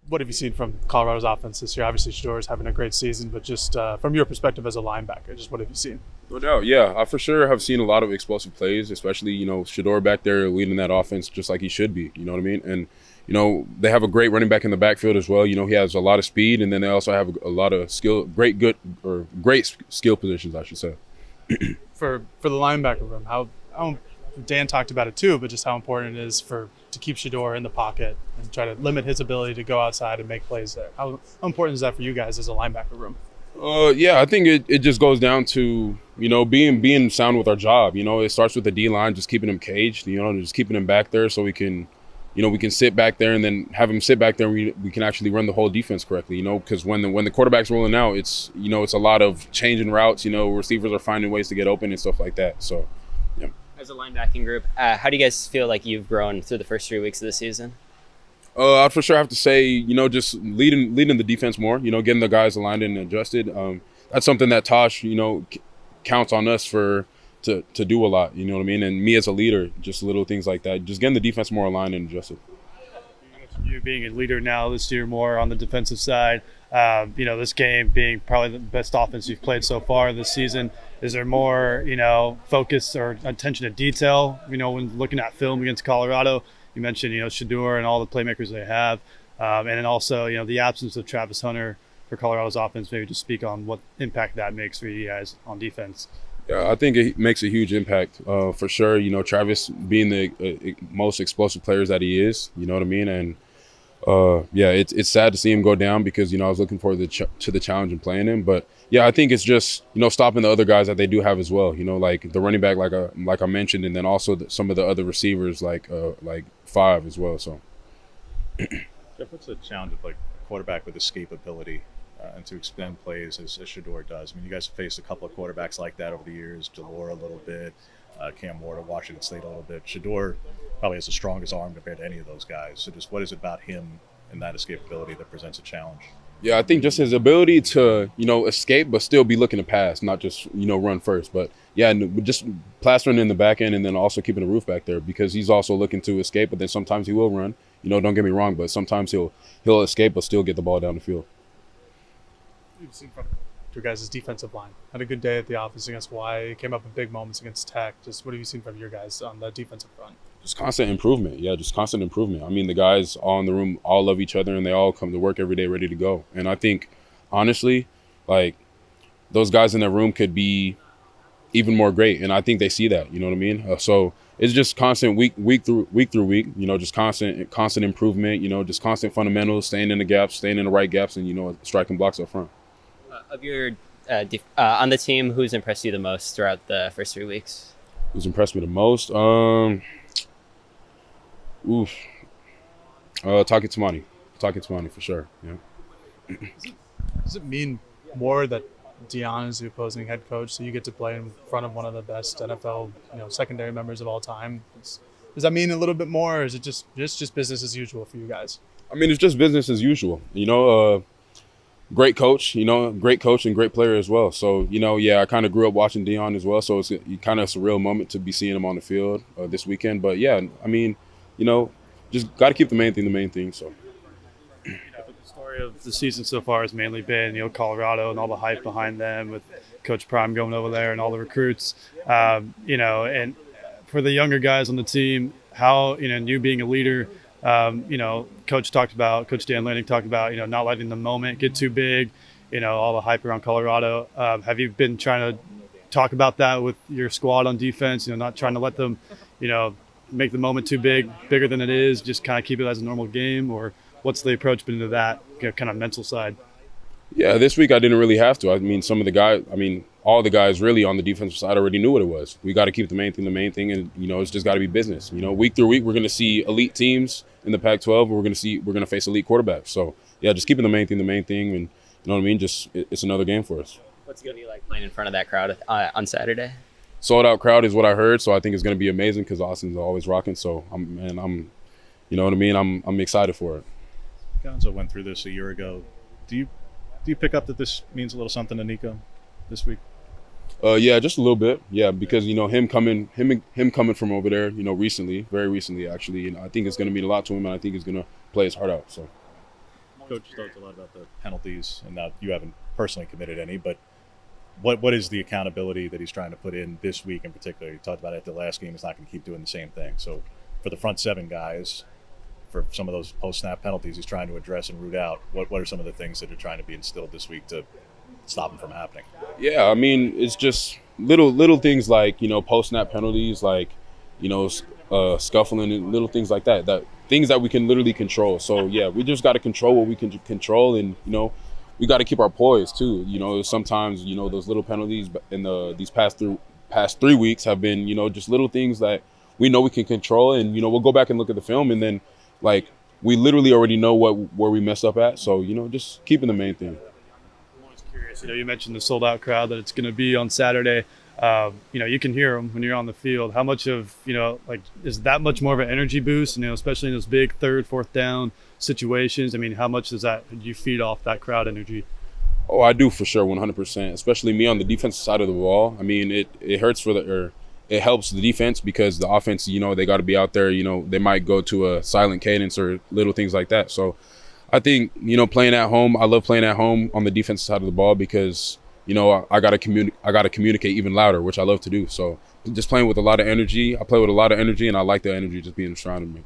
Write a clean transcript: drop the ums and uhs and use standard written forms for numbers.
What have you seen from Colorado's offense this year? Obviously, Shador is having a great season, but just from your perspective as a linebacker, just what have you seen? No doubt, yeah. I for sure have seen a lot of explosive plays, especially, Shador back there leading that offense just like he should be, you know what I mean? And, they have a great running back in the backfield as well. He has a lot of speed, and then they also have a lot of great skill positions, I should say. For the linebacker room, how Dan talked about it too, but just how important it is to keep Shador in the pocket and try to limit his ability to go outside and make plays there. How important is that for you guys as a linebacker room? Yeah, I think it just goes down to, being sound with our job. It starts with the D line, just keeping him caged, just keeping him back there so we can sit back there and then have him sit back there and we can actually run the whole defense correctly, because when the quarterback's rolling out, it's a lot of changing routes, receivers are finding ways to get open and stuff like that. So, yeah. As a linebacking group, how do you guys feel like you've grown through the first 3 weeks of the season? I'd for sure have to say, just leading the defense more, getting the guys aligned and adjusted. That's something that Tosh, counts on us to do a lot, you know what I mean? And me as a leader, just little things like that, just getting the defense more aligned and adjusted. You being a leader now this year more on the defensive side, this game being probably the best offense you've played so far this season. Is there more, focus or attention to detail, when looking at film against Colorado? You mentioned, Shador and all the playmakers they have. And then also, the absence of Travis Hunter for Colorado's offense, maybe just speak on what impact that makes for you guys on defense. Yeah, I think it makes a huge impact for sure. Travis being the most explosive players that he is, you know what I mean? And yeah, it's sad to see him go down because, I was looking forward to the challenge and playing him. But yeah, I think it's just, stopping the other guys that they do have as well, like the running back, like I mentioned, and then also some of the other receivers like 5 as well. So, Jeff, what's the challenge of like a quarterback with escapability and to extend plays as Shador does? I mean, you guys have faced a couple of quarterbacks like that over the years, Delore a little bit, Cam Ward at Washington State a little bit. Shador probably has the strongest arm compared to any of those guys. So just what is it about him and that escapability that presents a challenge? Yeah, I think just his ability to, escape but still be looking to pass, not just, run first. But yeah, just plastering in the back end and then also keeping the roof back there because he's also looking to escape, but then sometimes he will run. Don't get me wrong, but sometimes he'll escape but still get the ball down the field. You've seen from your guys' defensive line. Had a good day at the office against Hawaii. Came up with big moments against Tech. Just what have you seen from your guys on the defensive front? Just constant improvement. Yeah, just constant improvement. I mean, the guys all in the room all love each other and they all come to work every day ready to go. And I think, honestly, like those guys in that room could be even more great. And I think they see that, you know what I mean? So it's just constant week through week, just constant improvement, just constant fundamentals, staying in the gaps, staying in the right gaps and, striking blocks up front. Of your on the team, who's impressed you the most throughout the first 3 weeks? Who's impressed me the most? Taki Tamani for sure. Yeah. Does it mean more that Dion is the opposing head coach, so you get to play in front of one of the best NFL, secondary members of all time? Does that mean a little bit more, or is it just business as usual for you guys? I mean, it's just business as usual. Great coach, great coach and great player as well. So, yeah, I kind of grew up watching Dion as well. So it's kind of a surreal moment to be seeing him on the field this weekend. But yeah, I mean, just got to keep the main thing. So. The story of the season so far has mainly been, Colorado and all the hype behind them with Coach Prime going over there and all the recruits, and for the younger guys on the team, how, and you being a leader, Coach Dan Lanning talked about, not letting the moment get too big, all the hype around Colorado. Have you been trying to talk about that with your squad on defense, not trying to let them, make the moment too bigger than it is, just kind of keep it as a normal game? Or what's the approach been to that kind of mental side? Yeah, this week I didn't really have to. I mean, all the guys really on the defensive side already knew what it was. We got to keep the main thing, and it's just got to be business. Week through week we're going to see elite teams in the Pac-12, and we're going to face elite quarterbacks. So yeah, just keeping the main thing, and you know what I mean. Just it's another game for us. What's it going to be like playing in front of that crowd on Saturday? Sold out crowd is what I heard, so I think it's going to be amazing because Austin's always rocking. So I'm you know what I mean. I'm excited for it. Gonzo went through this a year ago. Do you pick up that this means a little something to Nico this week? Yeah, just a little bit. Yeah, because him coming from over there, very recently actually, I think it's going to mean a lot to him, and I think he's going to play his heart out. So. Coach talked a lot about the penalties, and now you haven't personally committed any, but what is the accountability that he's trying to put in this week in particular? You talked about it at the last game. He's not going to keep doing the same thing. So for the front seven guys, for some of those post-snap penalties he's trying to address and root out, what are some of the things that are trying to be instilled this week to stop them from happening? Yeah, I mean, it's just little things like, post-snap penalties, like, scuffling and little things like that, things that we can literally control. So, yeah, we just got to control what we can control, and, we got to keep our poise too. Sometimes, those little penalties in these past 3 weeks have been, just little things that we know we can control, and, we'll go back and look at the film, and then, like, we literally already know where we messed up at. So, just keeping the main thing. I'm always curious. You mentioned the sold-out crowd that it's going to be on Saturday. You can hear them when you're on the field. How much of, is that much more of an energy boost, especially in those big third, fourth down situations? I mean, how much do you feed off that crowd energy? Oh, I do for sure, 100%, especially me on the defensive side of the ball. I mean, it hurts it helps the defense because the offense, they got to be out there, they might go to a silent cadence or little things like that. So I think, playing at home, I love playing at home on the defensive side of the ball because, I got to communicate even louder, which I love to do. So just playing with a lot of energy. I play with a lot of energy, and I like the energy just being surrounded me.